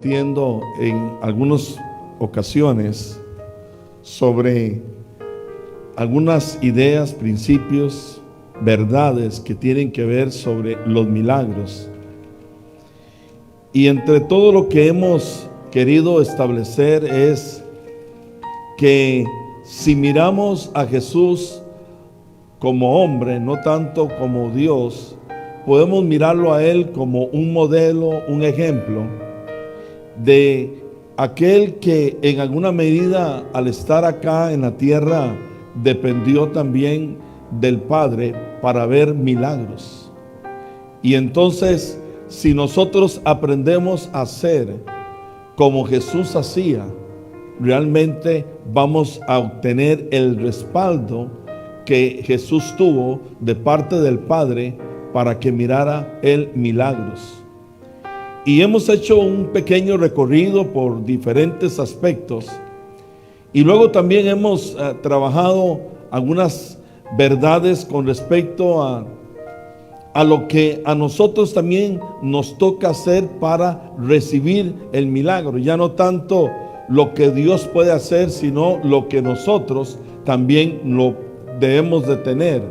compartiendo en algunas ocasiones sobre algunas ideas, principios, verdades que tienen que ver sobre los milagros. Y entre todo lo que hemos querido establecer es que si miramos a Jesús como hombre, no tanto como Dios, podemos mirarlo a Él como un modelo, un ejemplo de aquel que en alguna medida al estar acá en la tierra dependió también del Padre para ver milagros. Y entonces, si nosotros aprendemos a hacer como Jesús hacía, realmente vamos a obtener el respaldo que Jesús tuvo de parte del Padre para que mirara Él milagros. Y hemos hecho un pequeño recorrido por diferentes aspectos. Y luego también hemos trabajado algunas verdades con respecto a lo que a nosotros también nos toca hacer para recibir el milagro. Ya no tanto lo que Dios puede hacer, sino lo que nosotros también lo debemos de tener.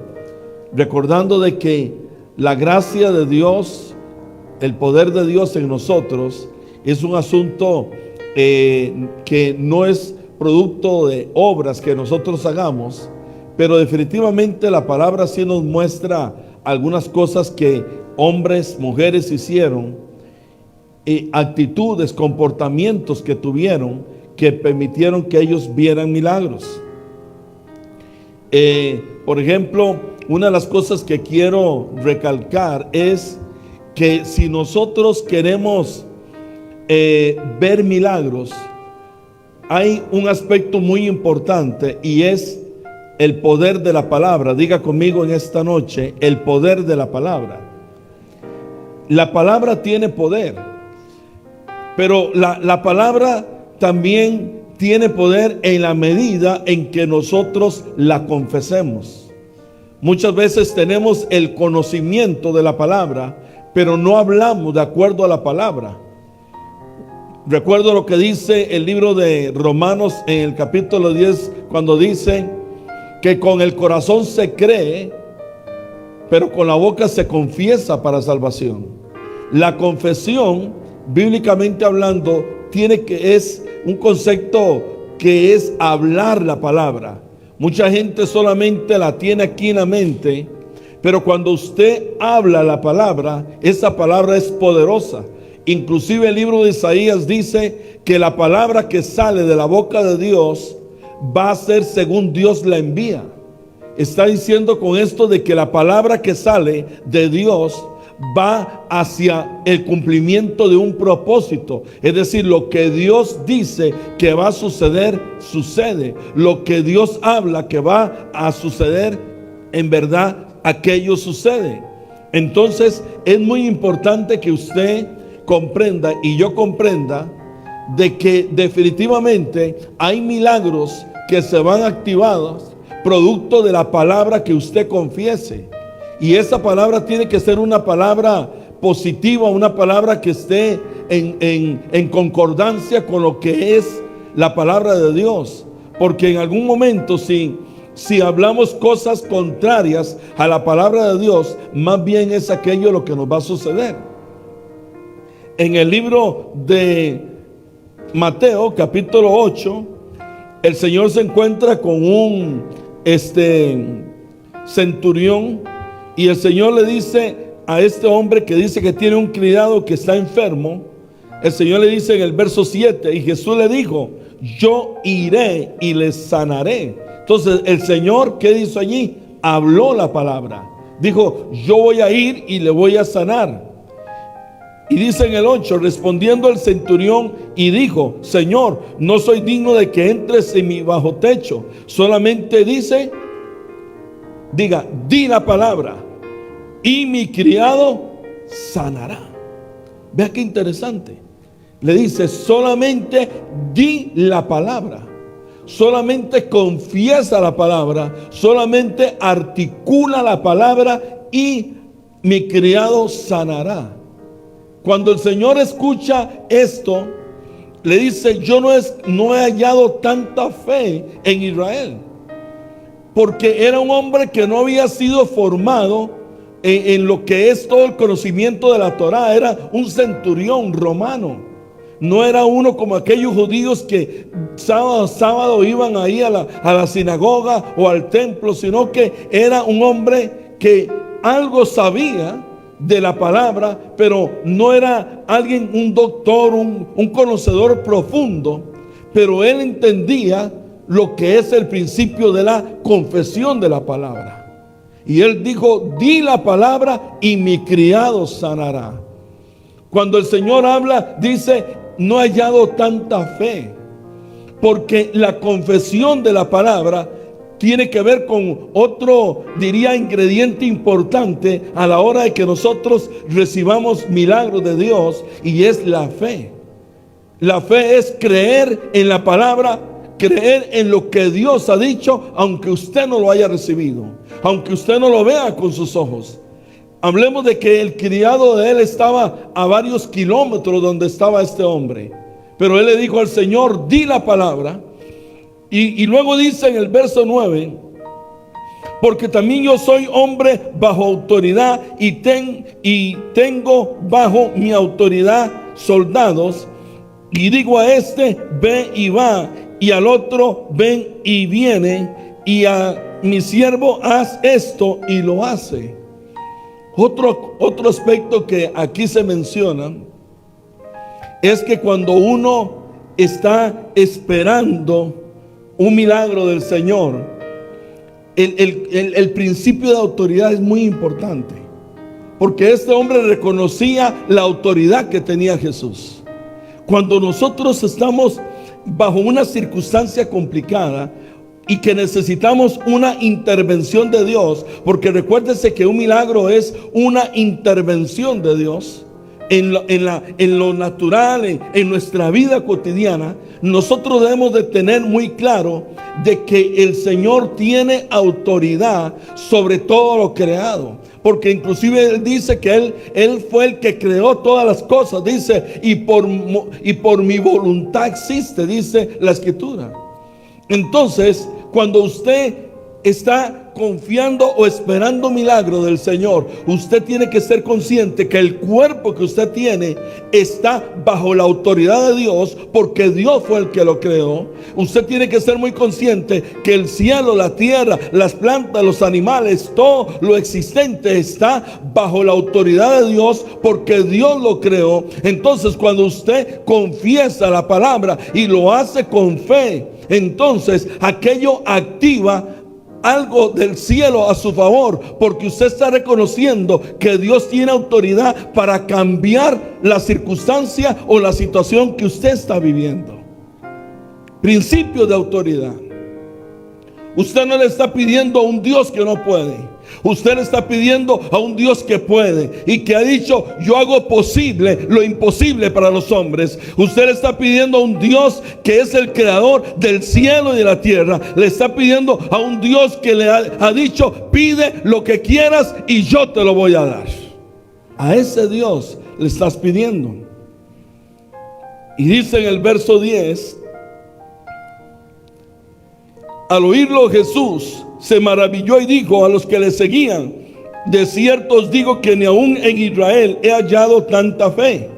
Recordando de que la gracia de Dios, el poder de Dios en nosotros, es un asunto que no es producto de obras que nosotros hagamos, pero definitivamente la palabra sí nos muestra algunas cosas que hombres, mujeres hicieron, actitudes, comportamientos que tuvieron que permitieron que ellos vieran milagros. Por ejemplo, una de las cosas que quiero recalcar es que si nosotros queremos ver milagros, hay un aspecto muy importante y es el poder de la palabra. Diga conmigo en esta noche, el poder de la palabra. La palabra tiene poder, pero la palabra también tiene poder en la medida en que nosotros la confesemos. Muchas veces tenemos el conocimiento de la palabra, pero no hablamos de acuerdo a la palabra. Recuerdo lo que dice el libro de Romanos en el capítulo 10, cuando dice que con el corazón se cree, pero con la boca se confiesa para salvación. La confesión, bíblicamente hablando, es un concepto que es hablar la palabra. Mucha gente solamente la tiene aquí en la mente, pero cuando usted habla la palabra, esa palabra es poderosa. Inclusive el libro de Isaías dice que la palabra que sale de la boca de Dios va a ser según Dios la envía. Está diciendo con esto de que la palabra que sale de Dios va hacia el cumplimiento de un propósito. Es decir, lo que Dios dice que va a suceder, sucede. Lo que Dios habla que va a suceder, en verdad, aquello sucede. Entonces, es muy importante que usted comprenda y yo comprenda de que definitivamente hay milagros que se van activados producto de la palabra que usted confiese. Y esa palabra tiene que ser una palabra positiva, una palabra que esté en concordancia con lo que es la palabra de Dios. Porque en algún momento si hablamos cosas contrarias a la palabra de Dios, más bien es aquello lo que nos va a suceder. En el libro de Mateo, capítulo 8, el Señor se encuentra con un centurión. Y el Señor le dice a este hombre que dice que tiene un criado que está enfermo. El Señor le dice en el verso 7, y Jesús le dijo: yo iré y le sanaré. Entonces el Señor, ¿qué hizo allí? Habló la palabra. Dijo: yo voy a ir y le voy a sanar. Y dice en el 8, respondiendo el centurión y dijo: Señor, no soy digno de que entres en mi bajo techo. Solamente diga, di la palabra y mi criado sanará. Vea qué interesante. Le dice: solamente di la palabra, solamente confiesa la palabra, solamente articula la palabra y mi criado sanará. Cuando el Señor escucha esto, le dice: yo no he hallado tanta fe en Israel. Porque era un hombre que no había sido formado en lo que es todo el conocimiento de la Torá. Era un centurión romano. No era uno como aquellos judíos que sábado a sábado iban ahí a la sinagoga o al templo, sino que era un hombre que algo sabía de la palabra, pero no era alguien, un doctor, un conocedor profundo, pero él entendía lo que es el principio de la confesión de la palabra. Y él dijo: di la palabra y mi criado sanará. Cuando el Señor habla, dice: no he hallado tanta fe, porque la confesión de la palabra tiene que ver con otro, diría, ingrediente importante a la hora de que nosotros recibamos milagros de Dios, y es la fe. La fe es creer en la palabra, creer en lo que Dios ha dicho, aunque usted no lo haya recibido, aunque usted no lo vea con sus ojos. Hablemos de que el criado de él estaba a varios kilómetros donde estaba este hombre, pero él le dijo al Señor: di la palabra. Y luego dice en el verso 9: porque también yo soy hombre bajo autoridad y tengo bajo mi autoridad soldados, y digo a este: ve y va, y al otro: ven y viene, y a mi siervo: haz esto, y lo hace. Otro aspecto que aquí se menciona es que cuando uno está esperando un milagro del Señor, el principio de autoridad es muy importante, porque este hombre reconocía la autoridad que tenía Jesús. Cuando nosotros estamos bajo una circunstancia complicada y que necesitamos una intervención de Dios, porque recuérdese que un milagro es una intervención de Dios en lo natural, en nuestra vida cotidiana, nosotros debemos de tener muy claro de que el Señor tiene autoridad sobre todo lo creado. Porque inclusive Él dice que Él fue el que creó todas las cosas. Dice: y por mi voluntad existe, dice la Escritura. Entonces, cuando usted está confiando o esperando milagro del Señor, usted tiene que ser consciente que el cuerpo que usted tiene está bajo la autoridad de Dios, porque Dios fue el que lo creó. Usted tiene que ser muy consciente que el cielo, la tierra, las plantas, los animales, todo lo existente está bajo la autoridad de Dios, porque Dios lo creó. Entonces, cuando usted confiesa la palabra y lo hace con fe, entonces aquello activa algo del cielo a su favor, porque usted está reconociendo que Dios tiene autoridad para cambiar la circunstancia o la situación que usted está viviendo. Principio de autoridad. Usted no le está pidiendo a un Dios que no puede. Usted le está pidiendo a un Dios que puede y que ha dicho: yo hago posible lo imposible para los hombres. Usted le está pidiendo a un Dios que es el creador del cielo y de la tierra. Le está pidiendo a un Dios que le ha dicho: pide lo que quieras y yo te lo voy a dar. A ese Dios le estás pidiendo. Y dice en el verso 10: al oírlo Jesús se maravilló y dijo a los que le seguían: de cierto os digo que ni aún en Israel he hallado tanta fe.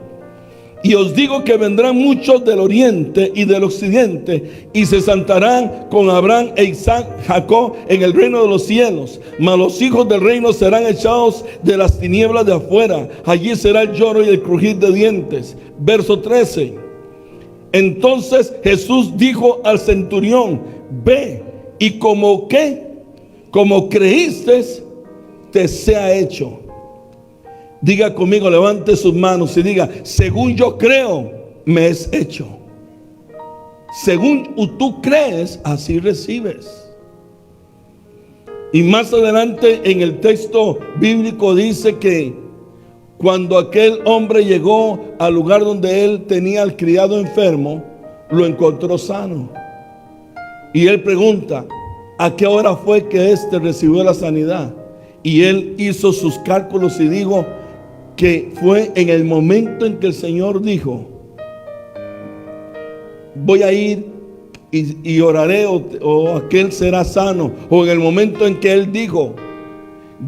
Y os digo que vendrán muchos del oriente y del occidente y se sentarán con Abraham e Isaac, Jacob en el reino de los cielos. Mas los hijos del reino serán echados de las tinieblas de afuera. Allí será el lloro y el crujir de dientes. Verso 13. Entonces Jesús dijo al centurión: ve, y como creíste, te sea hecho. Diga conmigo, levante sus manos y diga: según yo creo, me es hecho. Según tú crees, así recibes. Y más adelante en el texto bíblico dice que cuando aquel hombre llegó al lugar donde él tenía al criado enfermo, lo encontró sano. Y él pregunta: ¿a qué hora fue que éste recibió la sanidad? Y él hizo sus cálculos y dijo que fue en el momento en que el Señor dijo: voy a ir y oraré o aquel será sano, o en el momento en que él dijo,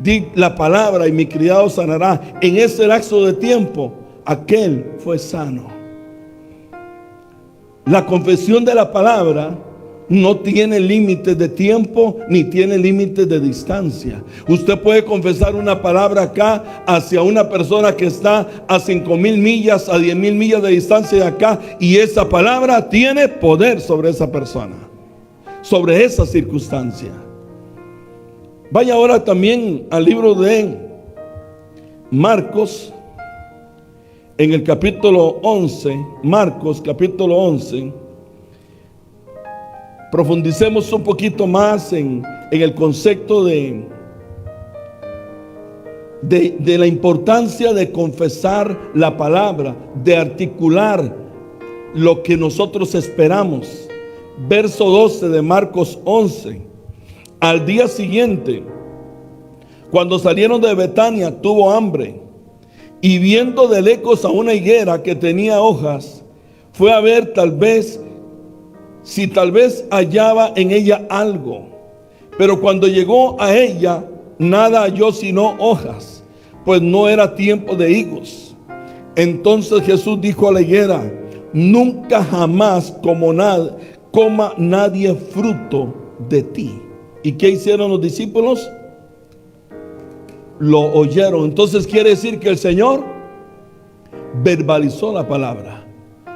di la palabra y mi criado sanará, en ese lapso de tiempo aquel fue sano. La confesión de la palabra no tiene límites de tiempo ni tiene límites de distancia. Usted puede confesar una palabra acá hacia una persona que está a 5,000 millas, a 10,000 millas de distancia de acá, y esa palabra tiene poder sobre esa persona, sobre esa circunstancia. Vaya ahora también al libro de Marcos, en el capítulo 11, Marcos capítulo 11. Profundicemos un poquito más en el concepto de la importancia de confesar la palabra, de articular lo que nosotros esperamos. Verso 12 de Marcos 11. Al día siguiente, cuando salieron de Betania, tuvo hambre, y viendo de lejos a una higuera que tenía hojas, fue a ver si tal vez hallaba en ella algo. Pero cuando llegó a ella, nada halló sino hojas, pues no era tiempo de higos. Entonces Jesús dijo a la higuera: nunca jamás coma nadie fruto de ti. ¿Y qué hicieron los discípulos? Lo oyeron. Entonces quiere decir que el Señor verbalizó la palabra.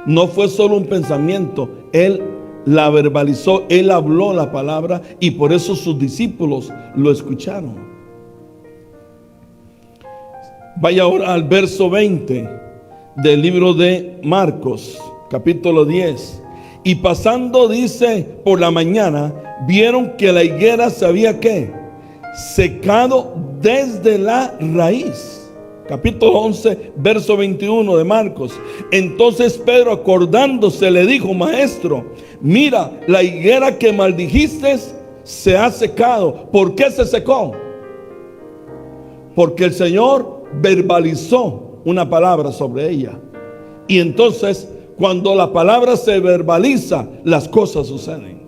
No fue solo un pensamiento, Él la verbalizó, Él habló la palabra, y por eso sus discípulos lo escucharon. Vaya ahora al verso 20 del libro de Marcos, capítulo 10. Y pasando, dice, por la mañana, vieron que la higuera se había ¿qué? Secado desde la raíz. Capítulo 11, verso 21 de Marcos. Entonces Pedro, acordándose, le dijo: Maestro, mira, la higuera que maldijiste se ha secado. ¿Por qué se secó? Porque el Señor verbalizó una palabra sobre ella. Y entonces, cuando la palabra se verbaliza, las cosas suceden.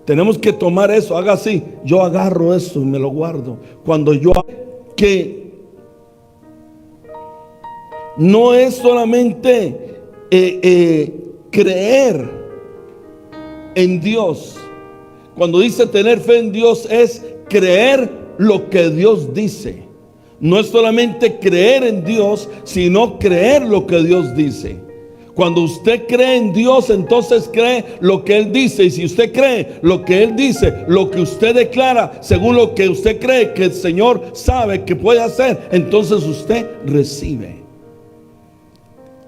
Tenemos que tomar eso. Haga así: yo agarro eso y me lo guardo. Cuando yo que no es solamente creer en Dios. Cuando dice tener fe en Dios, es creer lo que Dios dice. No es solamente creer en Dios, sino creer lo que Dios dice. Cuando usted cree en Dios, entonces cree lo que Él dice. Y si usted cree lo que Él dice, lo que usted declara, según lo que usted cree que el Señor sabe que puede hacer, entonces usted recibe.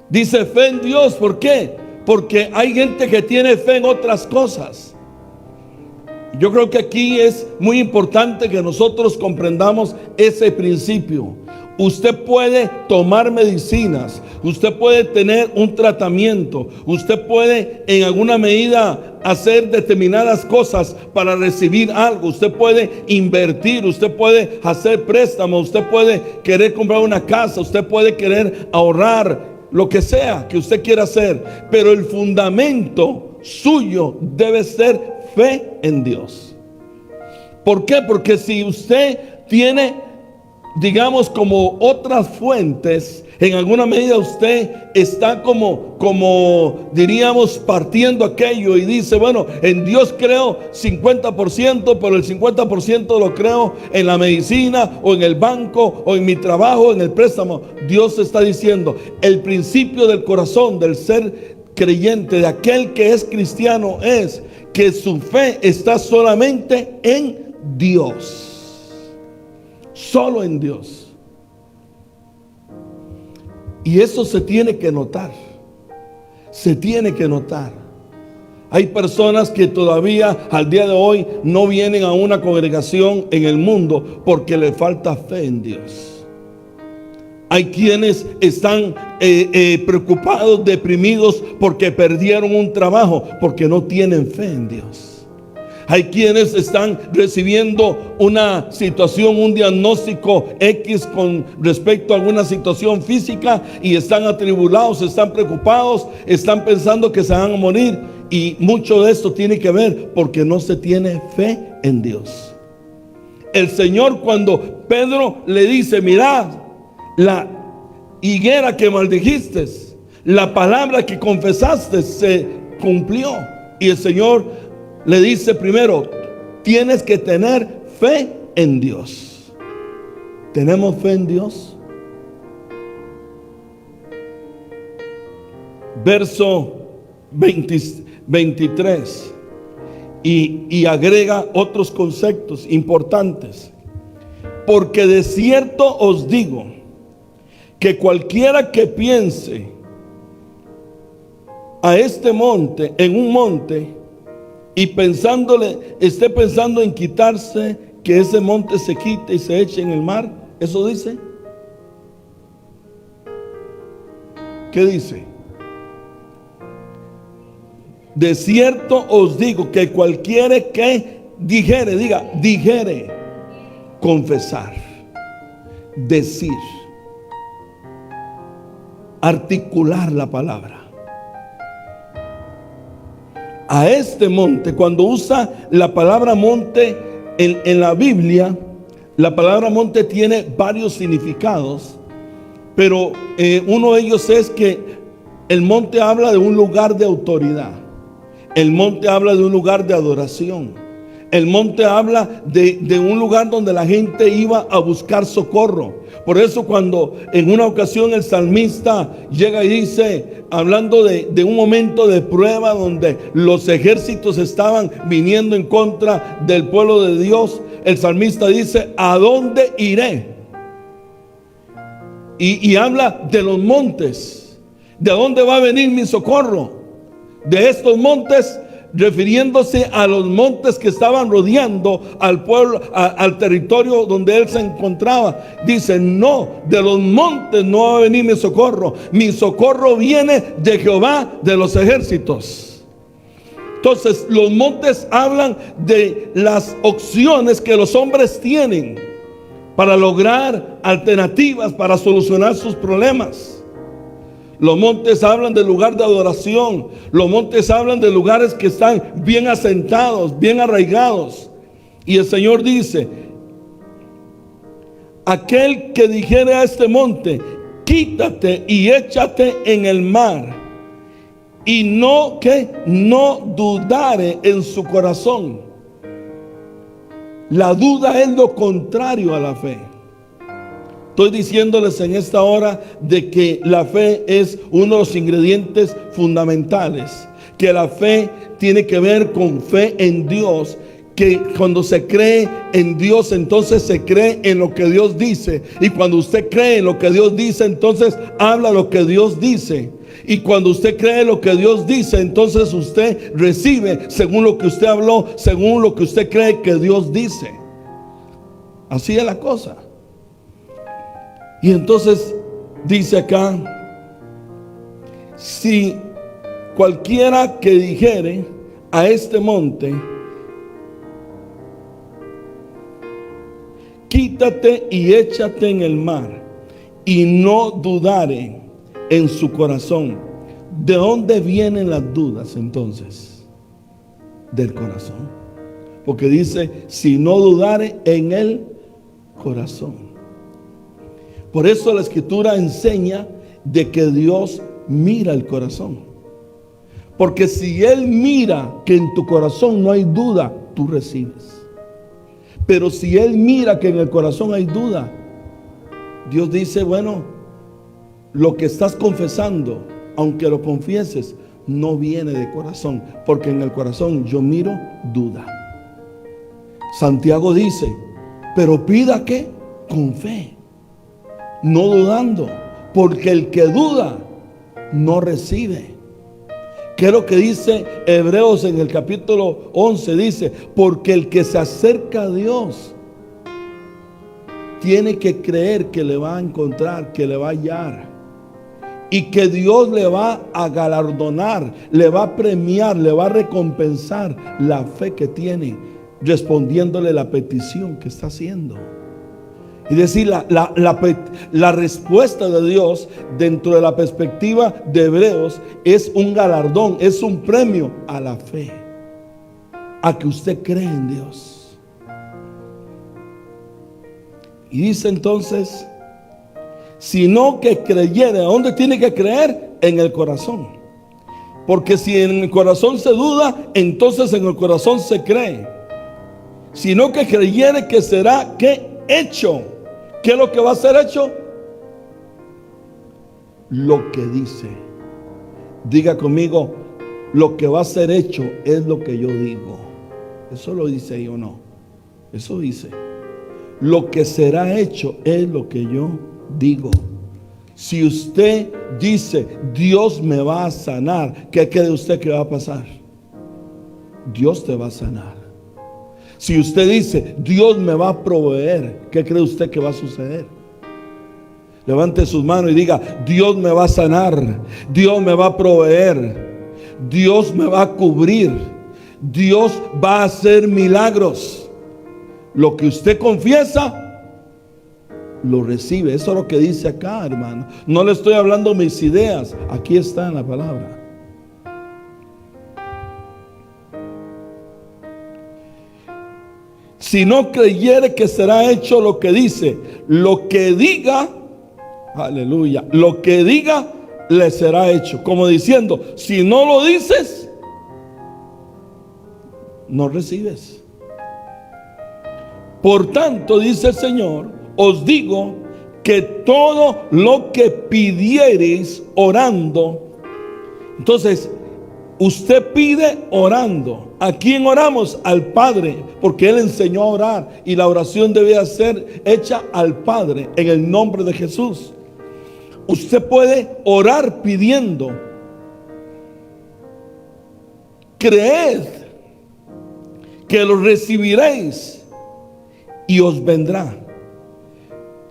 Dice fe en Dios. ¿Por qué? Porque hay gente que tiene fe en otras cosas. Yo creo que aquí es muy importante que nosotros comprendamos ese principio. Usted puede tomar medicinas, usted puede tener un tratamiento, usted puede en alguna medida hacer determinadas cosas para recibir algo, usted puede invertir, usted puede hacer préstamos, usted puede querer comprar una casa, usted puede querer ahorrar, lo que sea que usted quiera hacer, pero el fundamento suyo debe ser fe en Dios. ¿Por qué? Porque si usted tiene, digamos, como otras fuentes, en alguna medida usted está como diríamos, partiendo aquello y dice: bueno, en Dios creo 50%, pero el 50% lo creo en la medicina, o en el banco, o en mi trabajo, en el préstamo. Dios está diciendo: el principio del corazón del ser creyente, de aquel que es cristiano, es que su fe está solamente en Dios, solo en Dios. Y eso se tiene que notar. Se tiene que notar. Hay personas que todavía al día de hoy no vienen a una congregación en el mundo porque le falta fe en Dios. Hay quienes están preocupados, deprimidos porque perdieron un trabajo, porque no tienen fe en Dios. Hay quienes están recibiendo una situación, un diagnóstico X con respecto a alguna situación física y están atribulados, están preocupados, están pensando que se van a morir. Y mucho de esto tiene que ver porque no se tiene fe en Dios. El Señor, cuando Pedro le dice: mirad, la higuera que maldijiste, la palabra que confesaste se cumplió. Y el Señor le dice primero: tienes que tener fe en Dios. ¿Tenemos fe en Dios? Verso 23. Y agrega otros conceptos importantes. Porque de cierto os digo que cualquiera que piense a este monte, en un monte, y esté pensando en quitarse, que ese monte se quite y se eche en el mar. ¿Eso dice? ¿Qué dice? De cierto os digo que cualquiera que dijere, confesar, decir, articular la palabra. A este monte, cuando usa la palabra monte en la Biblia, la palabra monte tiene varios significados, pero uno de ellos es que el monte habla de un lugar de autoridad. El monte habla de un lugar de adoración. El monte habla de un lugar donde la gente iba a buscar socorro. Por eso cuando en una ocasión el salmista llega y dice, hablando de un momento de prueba donde los ejércitos estaban viniendo en contra del pueblo de Dios, el salmista dice: ¿a dónde iré? Y habla de los montes. ¿De dónde va a venir mi socorro? De estos montes, refiriéndose a los montes que estaban rodeando al pueblo, al territorio donde él se encontraba. Dice: no, de los montes no va a venir mi socorro. Mi socorro viene de Jehová de los ejércitos. Entonces, los montes hablan de las opciones que los hombres tienen para lograr alternativas, para solucionar sus problemas. Los montes hablan del lugar de adoración. Los montes hablan de lugares que están bien asentados, bien arraigados. Y el Señor dice: aquel que dijere a este monte: quítate y échate en el mar, y no dudare en su corazón. La duda es lo contrario a la fe. Estoy diciéndoles en esta hora de que la fe es uno de los ingredientes fundamentales, que la fe tiene que ver con fe en Dios, que cuando se cree en Dios, entonces se cree en lo que Dios dice, y cuando usted cree en lo que Dios dice, entonces habla lo que Dios dice, y cuando usted cree lo que Dios dice, entonces usted recibe según lo que usted habló, según lo que usted cree que Dios dice. Así es la cosa. Y entonces dice acá: si cualquiera que dijere a este monte: quítate y échate en el mar, y no dudare en su corazón. ¿De dónde vienen las dudas entonces? Del corazón. Porque dice: si no dudare en el corazón. Por eso la Escritura enseña de que Dios mira el corazón. Porque si Él mira que en tu corazón no hay duda, tú recibes. Pero si Él mira que en el corazón hay duda, Dios dice: bueno, lo que estás confesando, aunque lo confieses, no viene de corazón, porque en el corazón yo miro duda. Santiago dice: pero pida que con fe, no dudando, porque el que duda no recibe. ¿Qué es lo que dice Hebreos en el capítulo 11? Dice: porque el que se acerca a Dios tiene que creer que le va a encontrar, que le va a hallar, y que Dios le va a galardonar, le va a premiar, le va a recompensar la fe que tiene, respondiéndole la petición que está haciendo. Y decir, la respuesta de Dios dentro de la perspectiva de Hebreos es un galardón, es un premio a la fe, a que usted cree en Dios. Y dice entonces, sino que creyere. ¿Dónde tiene que creer? En el corazón. Porque si en el corazón se duda, entonces en el corazón se cree. Sino que creyere que será, ¿qué? Hecho. ¿Qué es lo que va a ser hecho? Lo que dice. Diga conmigo, lo que va a ser hecho es lo que yo digo. Eso lo dice ahí o no. Eso dice. Lo que será hecho es lo que yo digo. Si usted dice, Dios me va a sanar, ¿qué cree usted que va a pasar? Dios te va a sanar. Si usted dice, Dios me va a proveer, ¿qué cree usted que va a suceder? Levante sus manos y diga, Dios me va a sanar, Dios me va a proveer, Dios me va a cubrir, Dios va a hacer milagros. Lo que usted confiesa, lo recibe. Eso es lo que dice acá, hermano. No le estoy hablando mis ideas, aquí está en la palabra. Si no creyere que será hecho lo que dice, lo que diga, aleluya, lo que diga le será hecho. Como diciendo, si no lo dices, no recibes. Por tanto, dice el Señor, os digo que todo lo que pidiereis orando. Entonces, usted pide orando. ¿A quién oramos? Al Padre, porque Él enseñó a orar y la oración debe ser hecha al Padre en el nombre de Jesús. Usted puede orar pidiendo. Creed que lo recibiréis y os vendrá.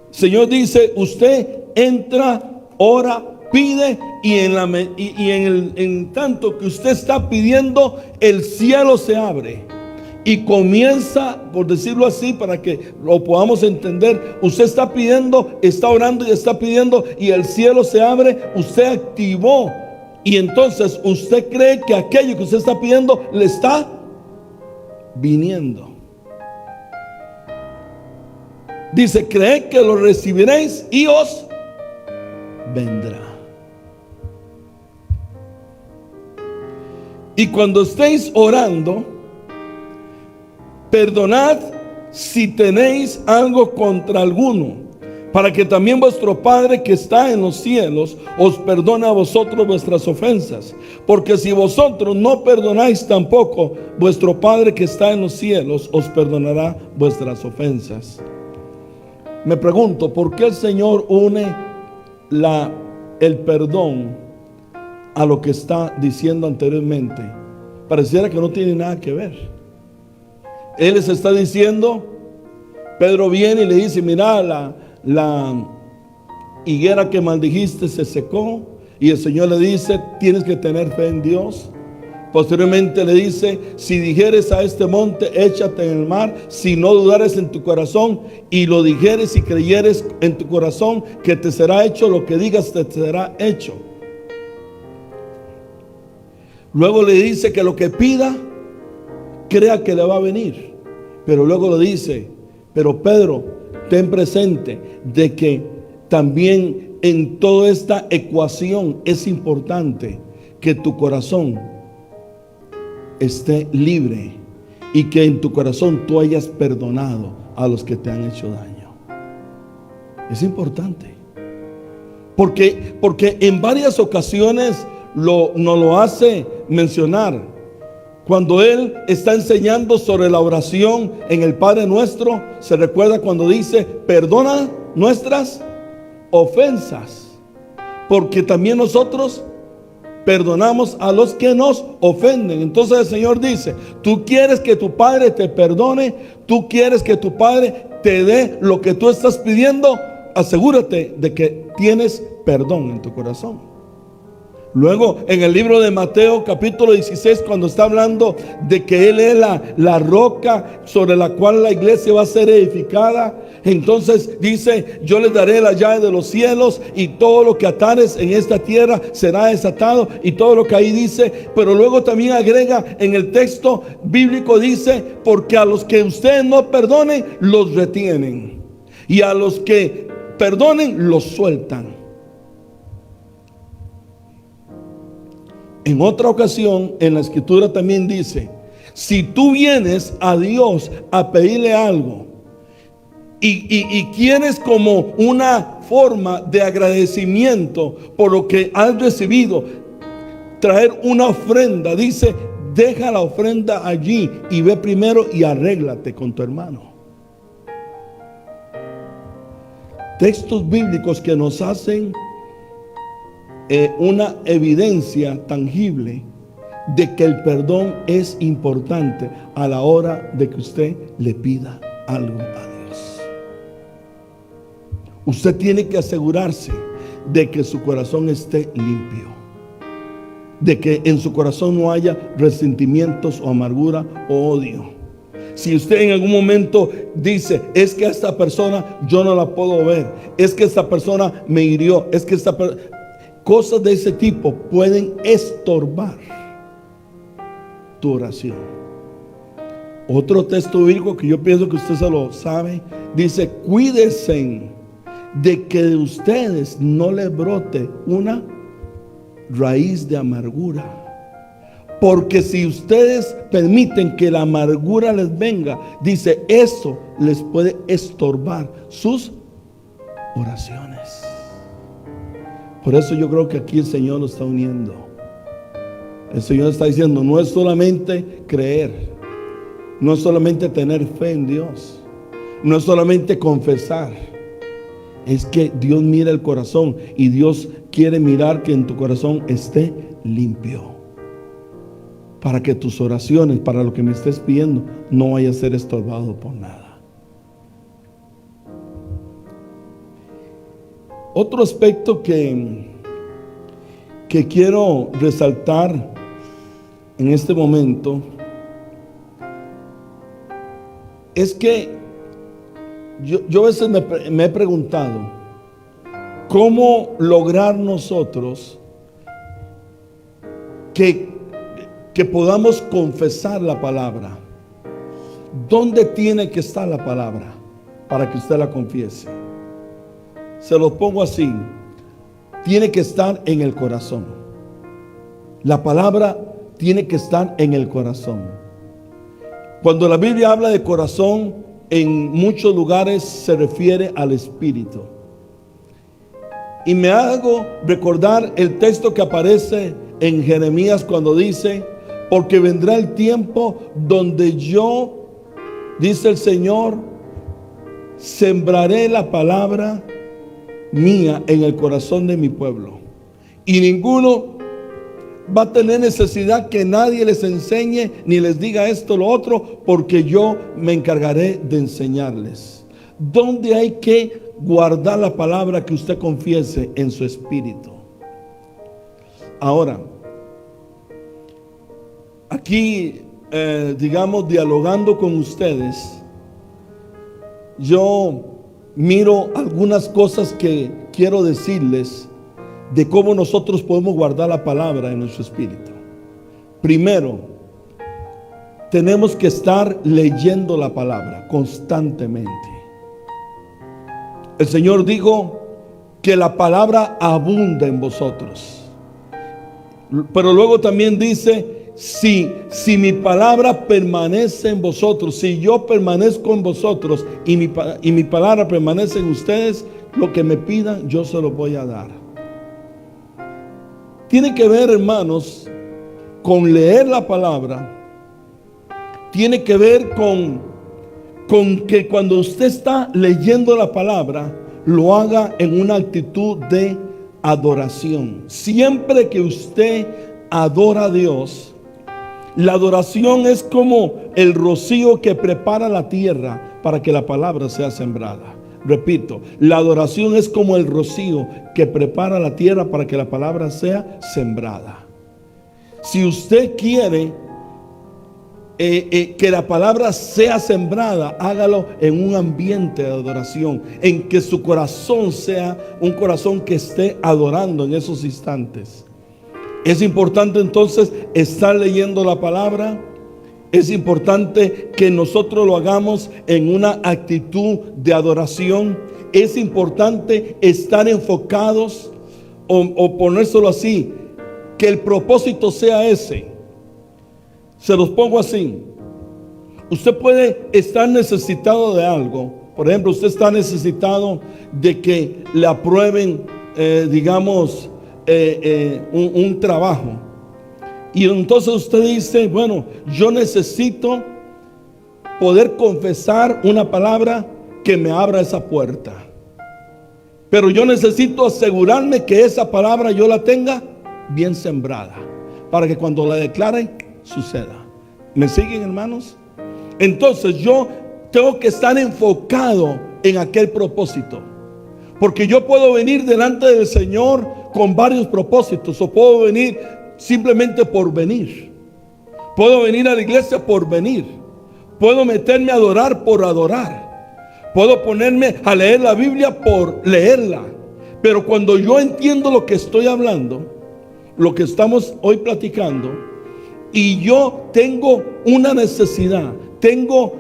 El Señor dice, usted entra, ora, pide y en tanto que usted está pidiendo, el cielo se abre y comienza, por decirlo así, para que lo podamos entender. Usted está pidiendo, está orando y está pidiendo y el cielo se abre. Usted activó y entonces usted cree que aquello que usted está pidiendo le está viniendo. Dice, creed que lo recibiréis y os vendrá. Y cuando estéis orando, perdonad si tenéis algo contra alguno, para que también vuestro Padre que está en los cielos os perdone a vosotros vuestras ofensas. Porque si vosotros no perdonáis tampoco, vuestro Padre que está en los cielos os perdonará vuestras ofensas. Me pregunto, ¿por qué el Señor une el perdón a lo que está diciendo anteriormente? Pareciera que no tiene nada que ver. Él les está diciendo, Pedro viene y le dice, mira, la higuera que maldijiste se secó. Y el Señor le dice, tienes que tener fe en Dios. Posteriormente le dice, si dijeres a este monte, échate en el mar, si no dudares en tu corazón y lo dijeres y creyeres en tu corazón, que te será hecho lo que digas, te será hecho. Luego le dice que lo que pida, crea que le va a venir. Pero luego le dice, pero Pedro, ten presente de que también en toda esta ecuación es importante que tu corazón esté libre y que en tu corazón tú hayas perdonado a los que te han hecho daño. Es importante. Porque en varias ocasiones nos lo hace mencionar. Cuando Él está enseñando sobre la oración en el Padre Nuestro, se recuerda cuando dice, perdona nuestras ofensas, porque también nosotros perdonamos a los que nos ofenden. Entonces el Señor dice, tú quieres que tu Padre te perdone, tú quieres que tu Padre te dé lo que tú estás pidiendo, asegúrate de que tienes perdón en tu corazón. Luego en el libro de Mateo capítulo 16, cuando está hablando de que Él es la roca sobre la cual la iglesia va a ser edificada, entonces dice: yo les daré la llave de los cielos, y todo lo que atares en esta tierra será desatado, y todo lo que ahí dice. Pero luego también agrega en el texto bíblico, dice: porque a los que ustedes no perdonen, los retienen, y a los que perdonen, los sueltan. En otra ocasión en la escritura también dice: si tú vienes a Dios a pedirle algo y quieres como una forma de agradecimiento por lo que has recibido, traer una ofrenda, dice: deja la ofrenda allí y ve primero y arréglate con tu hermano. Textos bíblicos que nos hacen una evidencia tangible de que el perdón es importante a la hora de que usted le pida algo a Dios. Usted tiene que asegurarse de que su corazón esté limpio, de que en su corazón no haya resentimientos o amargura o odio. Si usted en algún momento dice: es que a esta persona yo no la puedo ver, es que esta persona me hirió, es que esta persona... cosas de ese tipo pueden estorbar tu oración. Otro texto bíblico que yo pienso que usted se lo sabe, dice: cuídense de que de ustedes no le brote una raíz de amargura, porque si ustedes permiten que la amargura les venga, dice, eso les puede estorbar sus oraciones. Por eso yo creo que aquí el Señor nos está uniendo. El Señor está diciendo: no es solamente creer, no es solamente tener fe en Dios, no es solamente confesar. Es que Dios mira el corazón, y Dios quiere mirar que en tu corazón esté limpio, para que tus oraciones, para lo que me estés pidiendo, no vaya a ser estorbado por nada. Otro aspecto que quiero resaltar en este momento es que yo a veces me he preguntado cómo lograr nosotros que podamos confesar la palabra. ¿Dónde tiene que estar la palabra para que usted la confiese? Se lo pongo así: tiene que estar en el corazón. La palabra tiene que estar en el corazón. Cuando la Biblia habla de corazón, en muchos lugares se refiere al espíritu. Y me hago recordar el texto que aparece en Jeremías cuando dice: porque vendrá el tiempo donde yo, dice el Señor, sembraré la palabra mía en el corazón de mi pueblo, y ninguno va a tener necesidad que nadie les enseñe ni les diga esto o lo otro, porque yo me encargaré de enseñarles. ¿Dónde hay que guardar la palabra que usted confiese? En su espíritu. Ahora, aquí digamos, dialogando con ustedes, yo miro algunas cosas que quiero decirles de cómo nosotros podemos guardar la palabra en nuestro espíritu. Primero, tenemos que estar leyendo la palabra constantemente. El Señor dijo que la palabra abunda en vosotros. Pero luego también dice: si mi palabra permanece en vosotros, si yo permanezco en vosotros y mi palabra permanece en ustedes, lo que me pidan yo se lo voy a dar. Tiene que ver, hermanos, con leer la palabra. Tiene que ver con que cuando usted está leyendo la palabra, lo haga en una actitud de adoración. Siempre que usted adora a Dios, la adoración es como el rocío que prepara la tierra para que la palabra sea sembrada. Repito, la adoración es como el rocío que prepara la tierra para que la palabra sea sembrada. Si usted quiere que la palabra sea sembrada, hágalo en un ambiente de adoración, en que su corazón sea un corazón que esté adorando en esos instantes. Es importante entonces estar leyendo la palabra. Es importante que nosotros lo hagamos en una actitud de adoración. Es importante estar enfocados o ponérselo así, que el propósito sea ese. Se los pongo así. Usted puede estar necesitado de algo. Por ejemplo, usted está necesitado de que le aprueben, un trabajo. Y entonces usted dice, bueno, yo necesito poder confesar una palabra que me abra esa puerta. Pero yo necesito asegurarme que esa palabra yo la tenga bien sembrada, para que cuando la declaren, suceda. ¿Me siguen, hermanos? Entonces yo tengo que estar enfocado en aquel propósito. Porque yo puedo venir delante del Señor con varios propósitos, o puedo venir simplemente por venir. Puedo venir a la iglesia por venir. Puedo meterme a adorar por adorar. Puedo ponerme a leer la Biblia por leerla. Pero cuando yo entiendo lo que estoy hablando, lo que estamos hoy platicando, y yo tengo una necesidad, tengo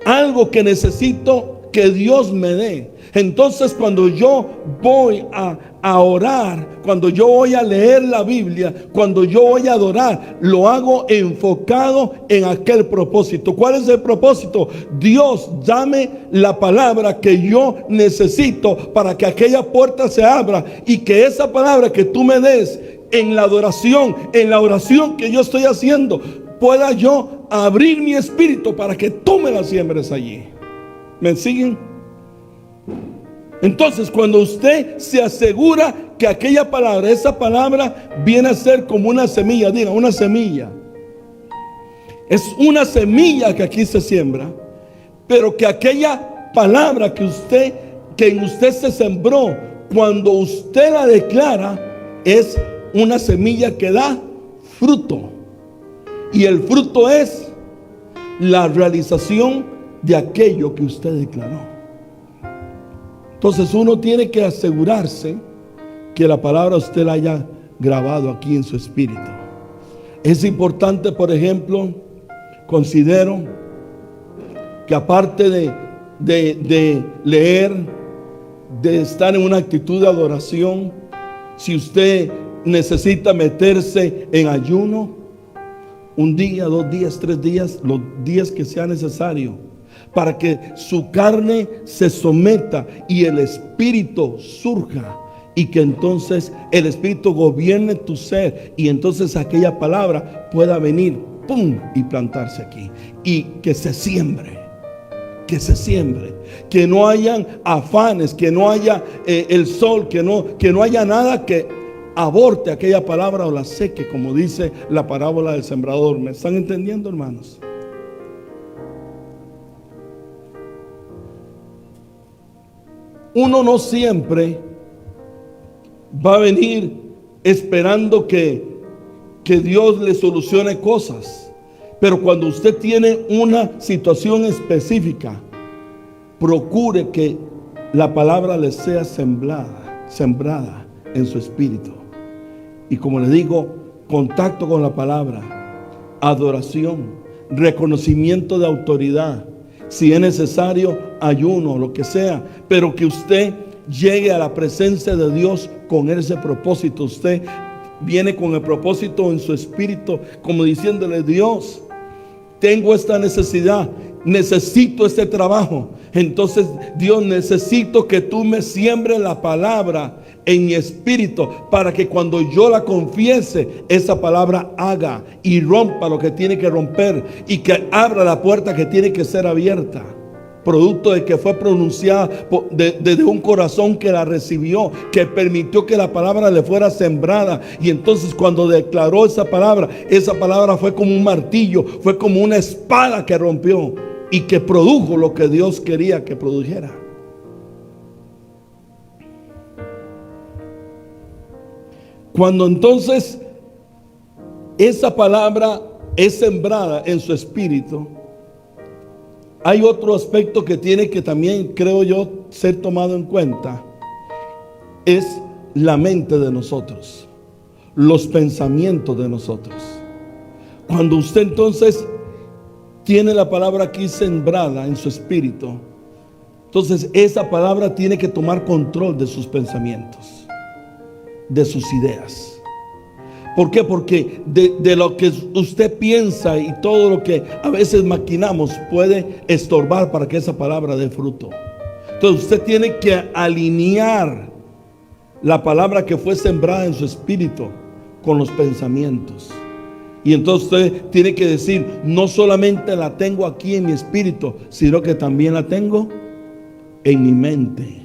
algo que necesito que Dios me dé, entonces cuando yo voy a orar, cuando yo voy a leer la Biblia, cuando yo voy a adorar, lo hago enfocado en aquel propósito. ¿Cuál es el propósito? Dios, dame la palabra que yo necesito para que aquella puerta se abra, y que esa palabra que tú me des en la adoración, en la oración que yo estoy haciendo, pueda yo abrir mi espíritu para que tú me la siembres allí. ¿Me siguen? Entonces, cuando usted se asegura que aquella palabra, esa palabra viene a ser como una semilla, diga, una semilla. Es una semilla que aquí se siembra, pero que aquella palabra que en usted se sembró, cuando usted la declara, es una semilla que da fruto. Y el fruto es la realización de aquello que usted declaró. Entonces uno tiene que asegurarse que la palabra usted la haya grabado aquí en su espíritu. Es importante, por ejemplo, considero que aparte de leer, de estar en una actitud de adoración, si usted necesita meterse en ayuno, un día, 2 días, 3 días, los días que sea necesario, para que su carne se someta y el espíritu surja, y que entonces el espíritu gobierne tu ser, y entonces aquella palabra pueda venir, ¡pum!, y plantarse aquí, y que se siembre. Que se siembre, que no hayan afanes, que no haya el sol, que no haya nada que aborte aquella palabra o la seque, como dice la parábola del sembrador. ¿Me están entendiendo, hermanos? Uno no siempre va a venir esperando que Dios le solucione cosas, pero cuando usted tiene una situación específica, procure que la palabra le sea sembrada en su espíritu. Y como le digo, contacto con la palabra, adoración, reconocimiento de autoridad, si es necesario, ayuno, lo que sea, pero que usted llegue a la presencia de Dios con ese propósito. Usted viene con el propósito en su espíritu, como diciéndole: Dios, tengo esta necesidad, necesito este trabajo. Entonces, Dios, necesito que tú me siembres la palabra en mi espíritu, para que cuando yo la confiese, esa palabra haga y rompa lo que tiene que romper, y que abra la puerta que tiene que ser abierta, producto de que fue pronunciada desde un corazón que la recibió, que permitió que la palabra le fuera sembrada. Y entonces cuando declaró esa palabra fue como un martillo, fue como una espada que rompió y que produjo lo que Dios quería que produjera. Cuando entonces esa palabra es sembrada en su espíritu, hay otro aspecto que tiene que también, creo yo, ser tomado en cuenta. Es la mente de nosotros, los pensamientos de nosotros. Cuando usted entonces tiene la palabra aquí sembrada en su espíritu, entonces esa palabra tiene que tomar control de sus pensamientos, de sus ideas. ¿Por qué? Porque de lo que usted piensa y todo lo que a veces maquinamos puede estorbar para que esa palabra dé fruto. Entonces usted tiene que alinear la palabra que fue sembrada en su espíritu con los pensamientos. Y entonces usted tiene que decir, no solamente la tengo aquí en mi espíritu, sino que también la tengo en mi mente.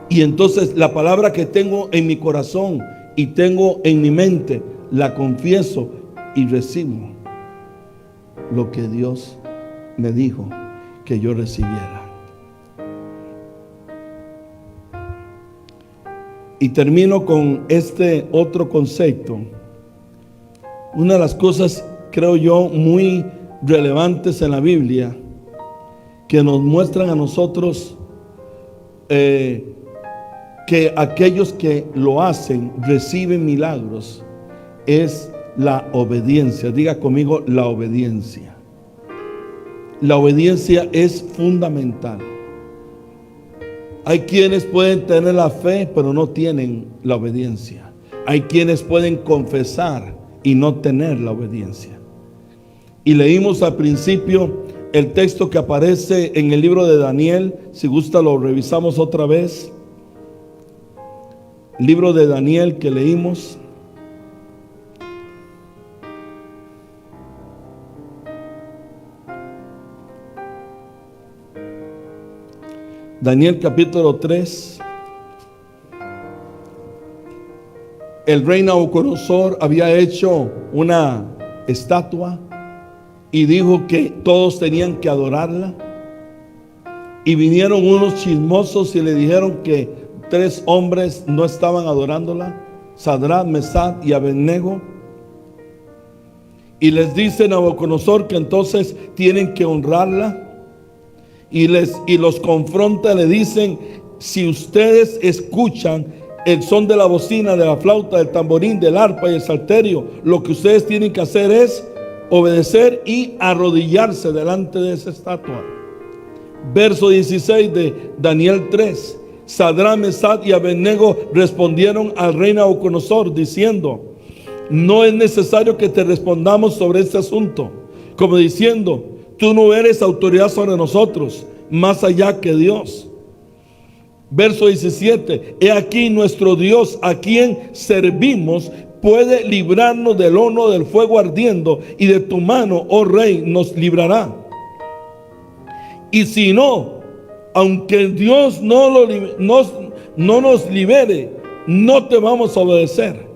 Y entonces la palabra que tengo en mi corazón y tengo en mi mente, la confieso y recibo lo que Dios me dijo que yo recibiera. Y termino con este otro concepto. Una de las cosas, creo yo, muy relevantes en la Biblia, que nos muestran a nosotros que aquellos que lo hacen reciben milagros, es la obediencia. Diga conmigo, la obediencia. La obediencia es fundamental. Hay quienes pueden tener la fe, pero no tienen la obediencia. Hay quienes pueden confesar y no tener la obediencia. Y leímos al principio el texto que aparece en el libro de Daniel. Si gusta lo revisamos otra vez. Libro de Daniel que leímos. Daniel capítulo 3. El rey Nabucodonosor había hecho una estatua y dijo que todos tenían que adorarla. Y vinieron unos chismosos y le dijeron que 3 hombres no estaban adorándola, Sadrach, Mesach y Abednego. Y les dice Nabucodonosor que entonces tienen que honrarla. Y los confronta, le dicen: si ustedes escuchan el son de la bocina, de la flauta, del tamborín, del arpa y el salterio, lo que ustedes tienen que hacer es obedecer y arrodillarse delante de esa estatua. Verso 16 de Daniel 3. Sadrach, Mesach y Abednego respondieron al rey Nabucodonosor diciendo: no es necesario que te respondamos sobre este asunto, como diciendo: tú no eres autoridad sobre nosotros, más allá que Dios. Verso 17. He aquí nuestro Dios, a quien servimos, puede librarnos del horno del fuego ardiendo, y de tu mano, oh rey, nos librará. Y si no, aunque Dios no nos libere, no te vamos a obedecer.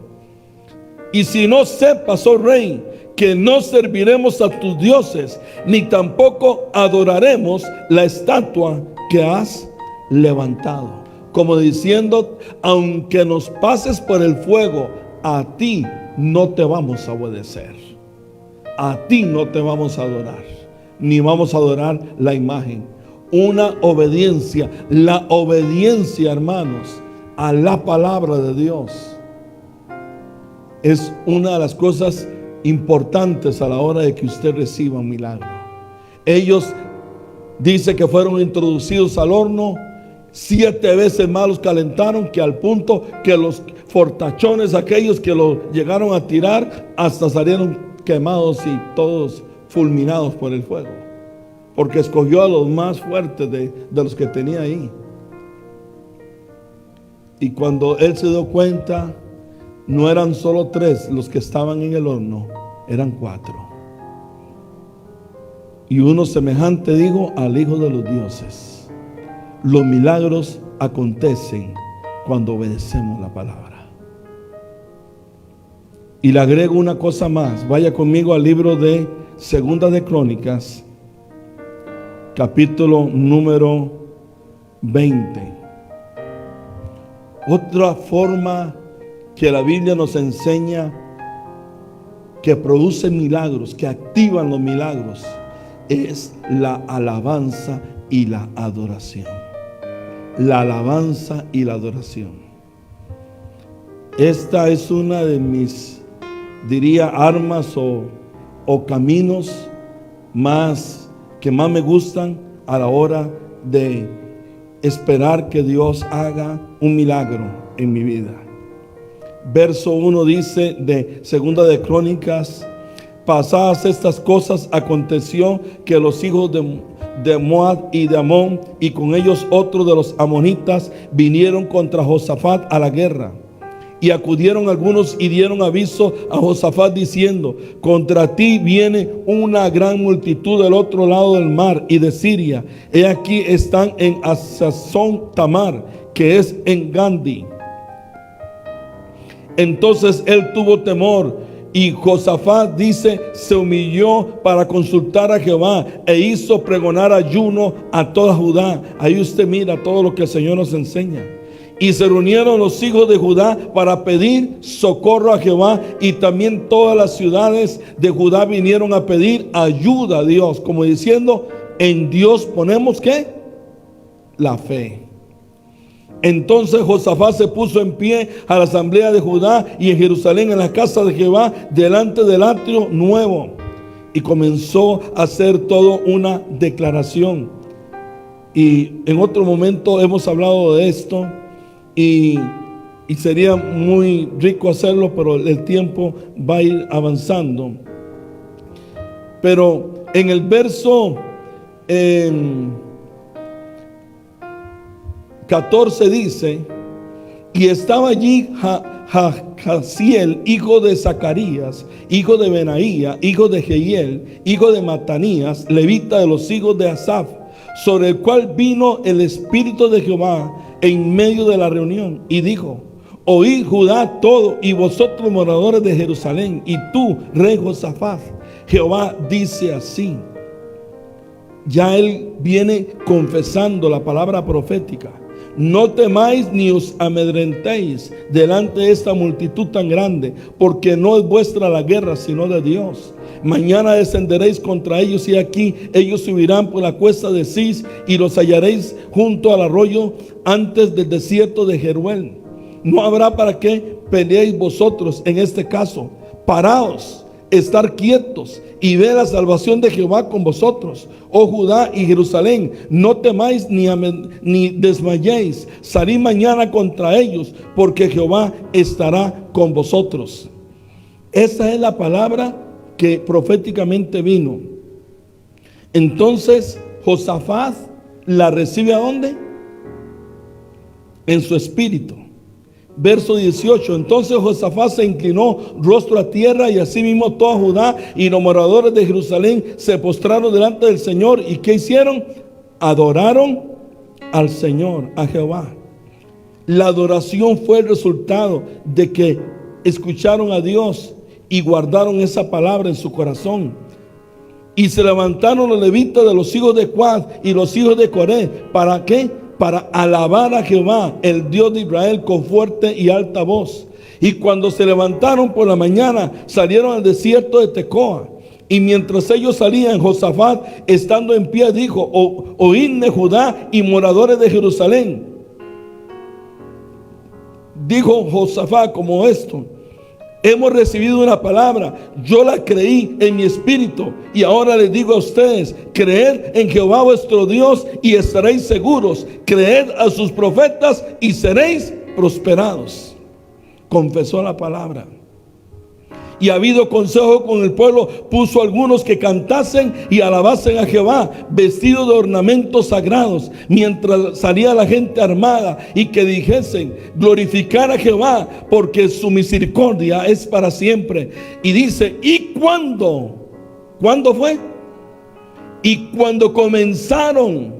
Y si no, sepas, oh rey, que no serviremos a tus dioses, ni tampoco adoraremos la estatua que has levantado. Como diciendo: aunque nos pases por el fuego, a ti no te vamos a obedecer, a ti no te vamos a adorar, ni vamos a adorar la imagen. Una obediencia, la obediencia, hermanos, a la palabra de Dios es una de las cosas importantes a la hora de que usted reciba un milagro. Ellos dice que fueron introducidos al horno, 7 veces más los calentaron, que al punto que los fortachones, aquellos que lo llegaron a tirar, hasta salieron quemados y todos fulminados por el fuego, porque escogió a los más fuertes de los que tenía ahí. Y cuando él se dio cuenta, no eran solo 3 los que estaban en el horno, eran 4. Y uno semejante, digo, al Hijo de los dioses. Los milagros acontecen cuando obedecemos la palabra. Y le agrego una cosa más. Vaya conmigo al libro de Segunda de Crónicas, capítulo número 20. Otra forma que la Biblia nos enseña que producen milagros, que activan los milagros, es la alabanza y la adoración. La alabanza y la adoración. Esta es una de mis, diría, armas o caminos que más me gustan a la hora de esperar que Dios haga un milagro en mi vida. Verso 1 dice de Segunda de Crónicas: pasadas estas cosas, aconteció que los hijos de Moab y de Amón, y con ellos otros de los amonitas, vinieron contra Josafat a la guerra. Y acudieron algunos y dieron aviso a Josafat diciendo: contra ti viene una gran multitud del otro lado del mar y de Siria. He aquí están en Hazazón Tamar, que es en Gandhi. Entonces él tuvo temor, y Josafat, dice, se humilló para consultar a Jehová e hizo pregonar ayuno a toda Judá. Ahí usted mira todo lo que el Señor nos enseña. Y se reunieron los hijos de Judá para pedir socorro a Jehová, y también todas las ciudades de Judá vinieron a pedir ayuda a Dios, como diciendo: en Dios ponemos ¿qué? La fe. Entonces Josafat se puso en pie a la asamblea de Judá y en Jerusalén, en la casa de Jehová, delante del atrio nuevo, y comenzó a hacer todo una declaración. Y en otro momento hemos hablado de esto, y sería muy rico hacerlo, pero el tiempo va a ir avanzando. Pero en el verso 14 dice: y estaba allí Jaziel, hijo de Zacarías, hijo de Benaía, hijo de Jehiel, hijo de Matanías, levita de los hijos de Asaf, sobre el cual vino el Espíritu de Jehová en medio de la reunión, y dijo: oíd Judá todo, y vosotros moradores de Jerusalén, y tú, rey Josafat, Jehová dice así. Ya él viene confesando la palabra profética: no temáis ni os amedrentéis delante de esta multitud tan grande, porque no es vuestra la guerra, sino de Dios. Mañana descenderéis contra ellos, y aquí ellos subirán por la cuesta de Cis, y los hallaréis junto al arroyo, antes del desierto de Jeruel. No habrá para qué peleéis vosotros en este caso. Paraos, estar quietos, y ve la salvación de Jehová con vosotros, oh Judá y Jerusalén. No temáis ni desmayéis. Salid mañana contra ellos, porque Jehová estará con vosotros. Esa es la palabra que proféticamente vino. Entonces Josafat la recibe ¿a dónde? En su espíritu. Verso 18: entonces Josafat se inclinó rostro a tierra, y asimismo toda Judá y los moradores de Jerusalén se postraron delante del Señor. ¿Y qué hicieron? Adoraron al Señor, a Jehová. La adoración fue el resultado de que escucharon a Dios y guardaron esa palabra en su corazón. Y se levantaron los levitas de los hijos de Coat y los hijos de Coré. ¿Para qué? Para alabar a Jehová, el Dios de Israel, con fuerte y alta voz. Y cuando se levantaron por la mañana, salieron al desierto de Tecoa. Y mientras ellos salían, Josafat, estando en pie, dijo: oídme Judá y moradores de Jerusalén. Dijo Josafat como esto: hemos recibido una palabra, yo la creí en mi espíritu, y ahora les digo a ustedes: creed en Jehová vuestro Dios y estaréis seguros, creed a sus profetas y seréis prosperados. Confesó la palabra. Y habido consejo con el pueblo, puso algunos que cantasen y alabasen a Jehová, vestidos de ornamentos sagrados, mientras salía la gente armada, y que dijesen: glorificar a Jehová, porque su misericordia es para siempre. Y dice: ¿y cuándo? ¿Cuándo fue? Y cuando comenzaron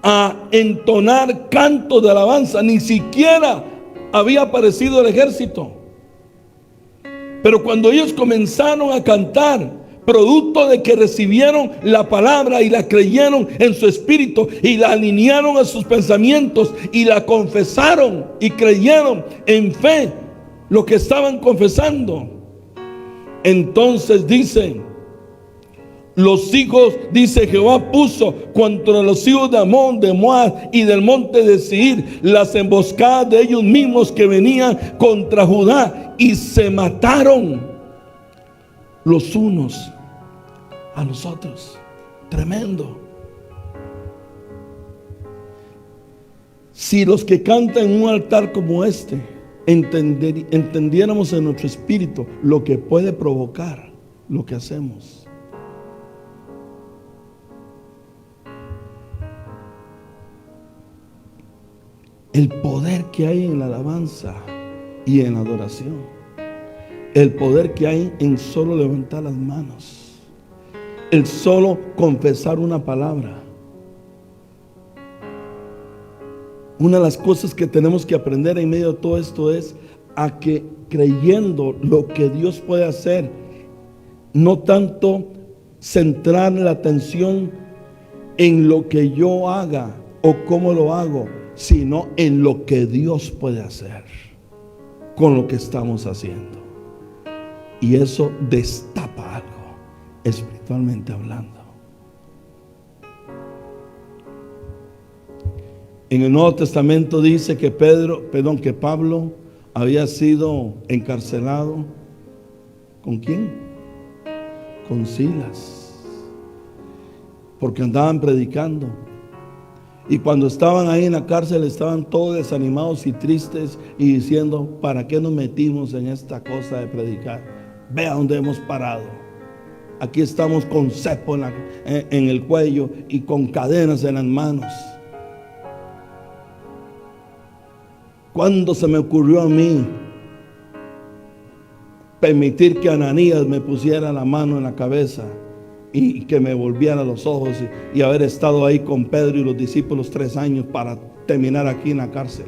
a entonar cantos de alabanza, ni siquiera había aparecido el ejército. Pero cuando ellos comenzaron a cantar, producto de que recibieron la palabra y la creyeron en su espíritu y la alinearon a sus pensamientos y la confesaron y creyeron en fe lo que estaban confesando. Entonces dice, los hijos, dice, Jehová puso contra los hijos de Amón, de Moab y del monte de Seir las emboscadas de ellos mismos que venían contra Judá, y se mataron los unos a los otros. Tremendo. Si los que cantan en un altar como este entendiéramos en nuestro espíritu lo que puede provocar lo que hacemos, el poder que hay en la alabanza y en la adoración, el poder que hay en solo levantar las manos, el solo confesar una palabra. Una de las cosas que tenemos que aprender en medio de todo esto es a que, creyendo lo que Dios puede hacer, no tanto centrar la atención en lo que yo haga o cómo lo hago, sino en lo que Dios puede hacer con lo que estamos haciendo. Y eso destapa algo, espiritualmente hablando. En el Nuevo Testamento dice que que Pablo había sido encarcelado. ¿Con quién? Con Silas, porque andaban predicando. Y cuando estaban ahí en la cárcel, estaban todos desanimados y tristes y diciendo, ¿para qué nos metimos en esta cosa de predicar? Vea dónde hemos parado. Aquí estamos con cepo en el cuello y con cadenas en las manos. ¿Cuándo se me ocurrió a mí permitir que Ananías me pusiera la mano en la cabeza y que me volviera los ojos y haber estado ahí con Pedro y los discípulos 3 años para terminar aquí en la cárcel?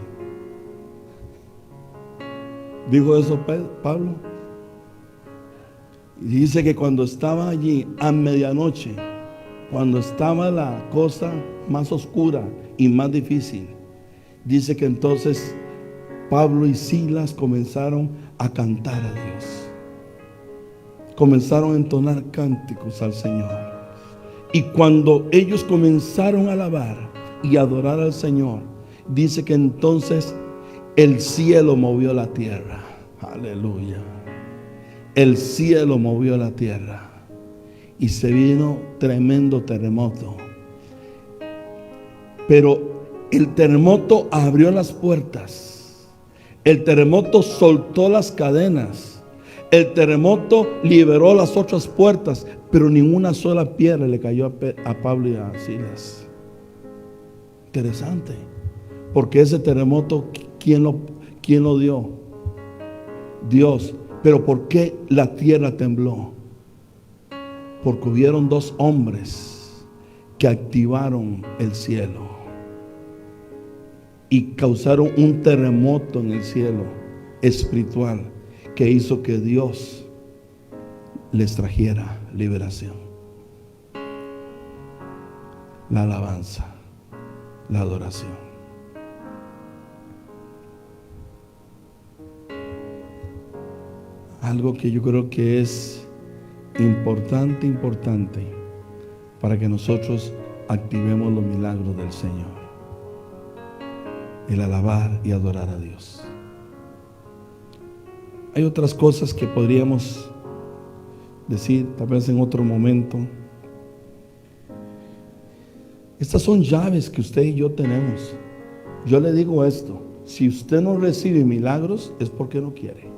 ¿Dijo eso Pablo? Y dice que cuando estaba allí a medianoche, cuando estaba la cosa más oscura y más difícil, dice que entonces Pablo y Silas comenzaron a cantar a Dios. Comenzaron a entonar cánticos al Señor. Y cuando ellos comenzaron a alabar y adorar al Señor, dice que entonces el cielo movió la tierra. Aleluya. El cielo movió la tierra y se vino tremendo terremoto. Pero el terremoto abrió las puertas. El terremoto soltó las cadenas. El terremoto liberó las otras puertas, pero ninguna sola piedra le cayó a Pablo y a Silas. Interesante, porque ese terremoto, ¿quién lo dio? Dios. Pero ¿por qué la tierra tembló? Porque hubieron 2 hombres que activaron el cielo y causaron un terremoto en el cielo espiritual que hizo que Dios les trajera liberación. La alabanza, la adoración. Algo que yo creo que es importante para que nosotros activemos los milagros del Señor. El alabar y adorar a Dios. Hay otras cosas que podríamos decir tal vez en otro momento. Estas son llaves que usted y yo tenemos. Yo le digo esto: si usted no recibe milagros, es porque no quiere.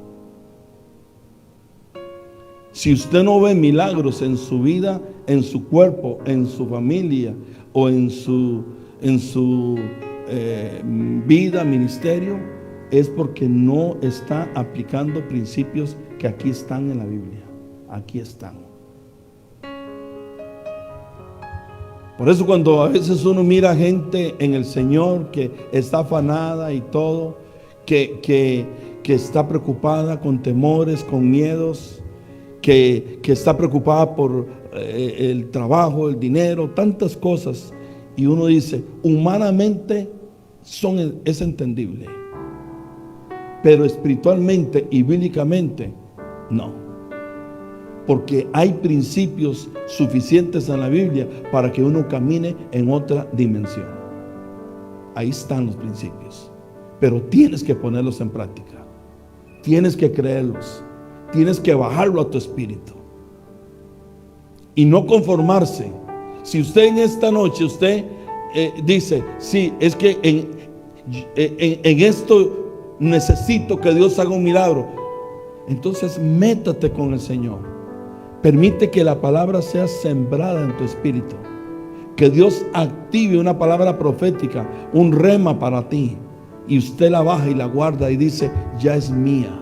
Si usted no ve milagros en su vida, en su cuerpo, en su familia o en su vida, ministerio, es porque no está aplicando principios que aquí están en la Biblia. Aquí están. Por eso cuando a veces uno mira gente en el Señor que está afanada y todo, que está preocupada, con temores, con miedos, que está preocupada por el trabajo, el dinero, tantas cosas. Y uno dice, humanamente es entendible, pero espiritualmente y bíblicamente no, porque hay principios suficientes en la Biblia para que uno camine en otra dimensión. Ahí están los principios, pero tienes que ponerlos en práctica, tienes que creerlos, tienes que bajarlo a tu espíritu y no conformarse. Si usted en esta noche dice, sí, es que en esto necesito que Dios haga un milagro, entonces métate con el Señor. Permite que la palabra sea sembrada en tu espíritu, que Dios active una palabra profética, un rema para ti, y usted la baja y la guarda y dice, ya es mía.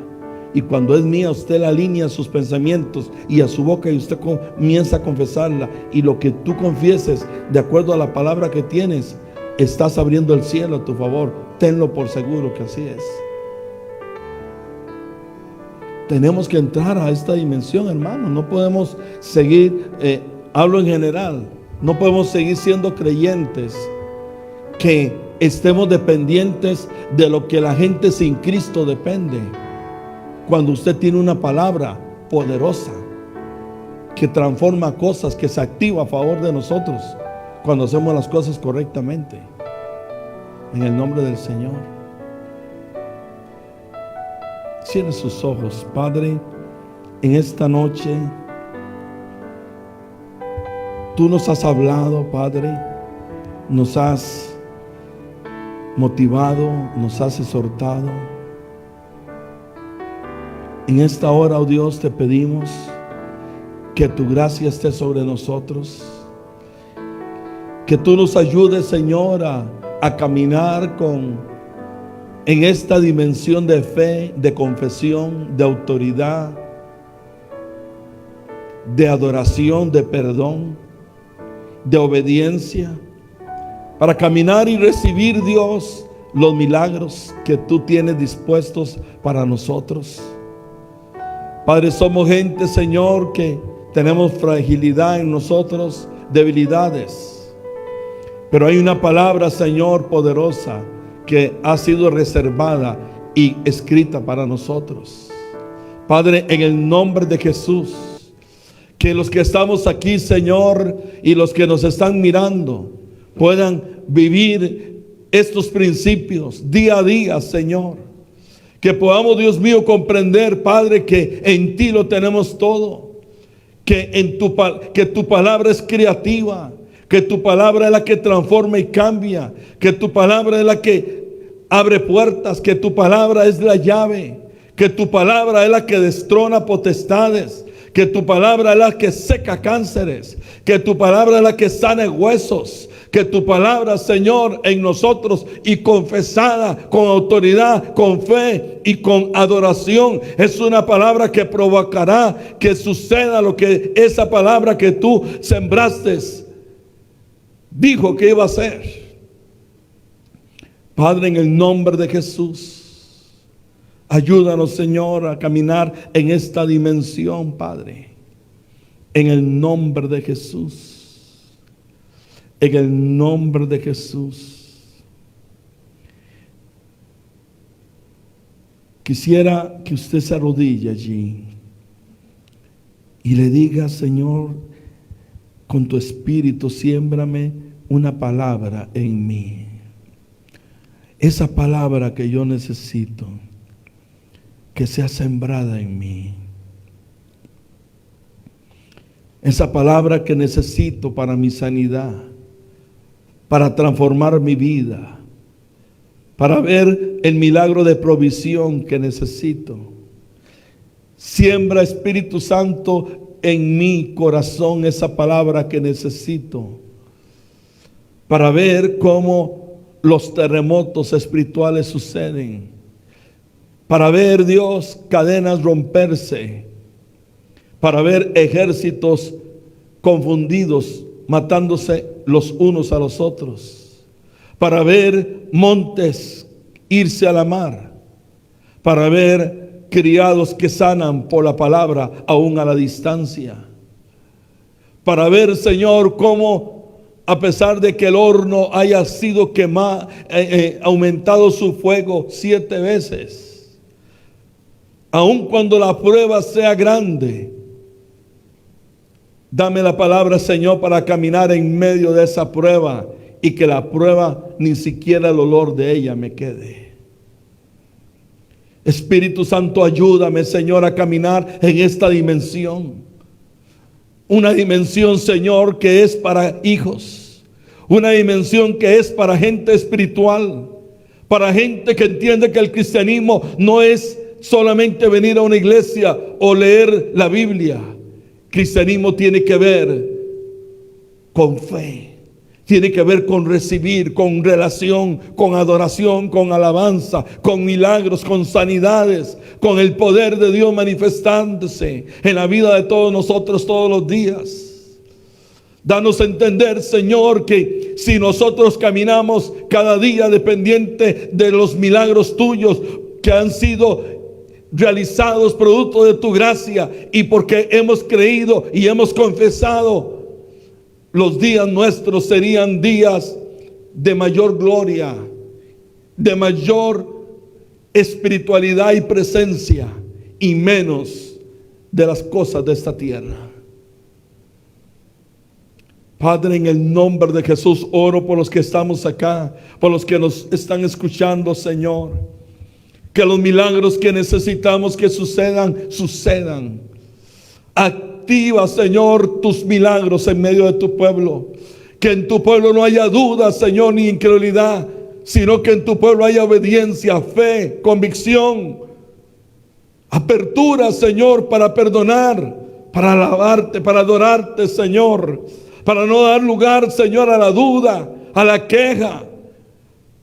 Y cuando es mía, usted la alinea a sus pensamientos y a su boca, y usted comienza a confesarla. Y lo que tú confieses, de acuerdo a la palabra que tienes, estás abriendo el cielo a tu favor. Tenlo por seguro que así es. Tenemos que entrar a esta dimensión, hermano. No podemos seguir, hablo en general, no podemos seguir siendo creyentes que estemos dependientes de lo que la gente sin Cristo depende. Cuando usted tiene una palabra poderosa que transforma cosas, que se activa a favor de nosotros cuando hacemos las cosas correctamente, en el nombre del Señor. Cierre sus ojos. Padre, en esta noche tú nos has hablado, Padre, nos has motivado, nos has exhortado. En esta hora, oh Dios, te pedimos que tu gracia esté sobre nosotros, que tú nos ayudes, Señor, a caminar en esta dimensión de fe, de confesión, de autoridad, de adoración, de perdón, de obediencia, para caminar y recibir, Dios, los milagros que tú tienes dispuestos para nosotros. Padre, somos gente, Señor, que tenemos fragilidad en nosotros, debilidades, pero hay una palabra, Señor, poderosa que ha sido reservada y escrita para nosotros. Padre, en el nombre de Jesús, que los que estamos aquí, Señor, y los que nos están mirando puedan vivir estos principios día a día, Señor. Que podamos, Dios mío, comprender, Padre, que en ti lo tenemos todo, que tu palabra es creativa, que tu palabra es la que transforma y cambia, que tu palabra es la que abre puertas, que tu palabra es la llave, que tu palabra es la que destrona potestades, que tu palabra es la que seca cánceres, que tu palabra es la que sana huesos, que tu palabra, Señor, en nosotros y confesada con autoridad, con fe y con adoración, es una palabra que provocará que suceda lo que esa palabra que tú sembraste dijo que iba a ser. Padre, en el nombre de Jesús, ayúdanos, Señor, a caminar en esta dimensión, Padre, en el nombre de Jesús. En el nombre de Jesús. Quisiera que usted se arrodille allí y le diga, Señor, con tu espíritu, siémbrame una palabra en mí. Esa palabra que yo necesito, que sea sembrada en mí. Esa palabra que necesito para mi sanidad, para transformar mi vida, para ver el milagro de provisión que necesito. Siembra, Espíritu Santo, en mi corazón esa palabra que necesito, para ver cómo los terremotos espirituales suceden, para ver, Dios, cadenas romperse, para ver ejércitos confundidos, matándose los unos a los otros, para ver montes irse a la mar, para ver criados que sanan por la palabra aún a la distancia. Para ver, Señor, cómo a pesar de que el horno haya sido quemado, aumentado su fuego 7 veces, aun cuando la prueba sea grande, dame la palabra, Señor, para caminar en medio de esa prueba y que la prueba ni siquiera el olor de ella me quede. Espíritu Santo, ayúdame, Señor, a caminar en esta dimensión. Una dimensión, Señor, que es para hijos. Una dimensión que es para gente espiritual. Para gente que entiende que el cristianismo no es solamente venir a una iglesia o leer la Biblia. Cristianismo tiene que ver con fe. Tiene que ver con recibir, con relación, con adoración, con alabanza, con milagros, con sanidades, con el poder de Dios manifestándose en la vida de todos nosotros todos los días. Danos a entender, Señor, que si nosotros caminamos cada día dependiente de los milagros tuyos que han sido realizados producto de tu gracia y porque hemos creído y hemos confesado, los días nuestros serían días de mayor gloria, de mayor espiritualidad y presencia, y menos de las cosas de esta tierra. Padre, en el nombre de Jesús oro por los que estamos acá, por los que nos están escuchando, Señor. Que los milagros que necesitamos que sucedan. Activa, Señor, tus milagros en medio de tu pueblo. Que en tu pueblo no haya duda, Señor, ni incredulidad, sino que en tu pueblo haya obediencia, fe, convicción, apertura, Señor, para perdonar, para alabarte, para adorarte, Señor, para no dar lugar, Señor, a la duda, a la queja,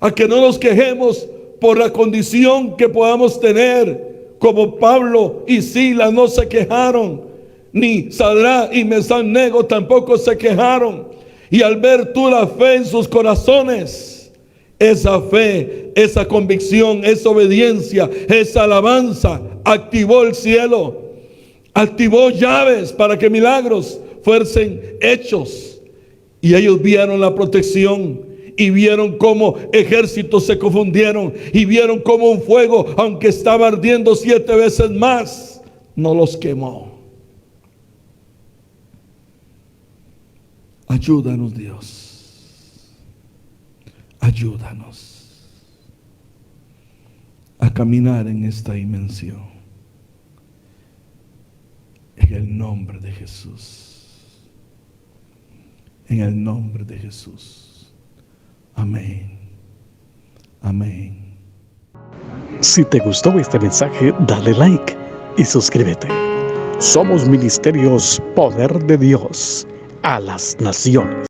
a que no nos quejemos por la condición que podamos tener, como Pablo y Silas no se quejaron, ni Sadrach y Mesán-Nego tampoco se quejaron. Y al ver tú la fe en sus corazones, esa fe, esa convicción, esa obediencia, esa alabanza, activó el cielo, activó llaves para que milagros fuesen hechos. Y ellos vieron la protección, y vieron cómo ejércitos se confundieron, y vieron cómo un fuego, aunque estaba ardiendo 7 veces más, no los quemó. Ayúdanos, Dios. Ayúdanos a caminar en esta dimensión. En el nombre de Jesús. En el nombre de Jesús. Amén. Amén. Si te gustó este mensaje, dale like y suscríbete. Somos Ministerios Poder de Dios a las Naciones.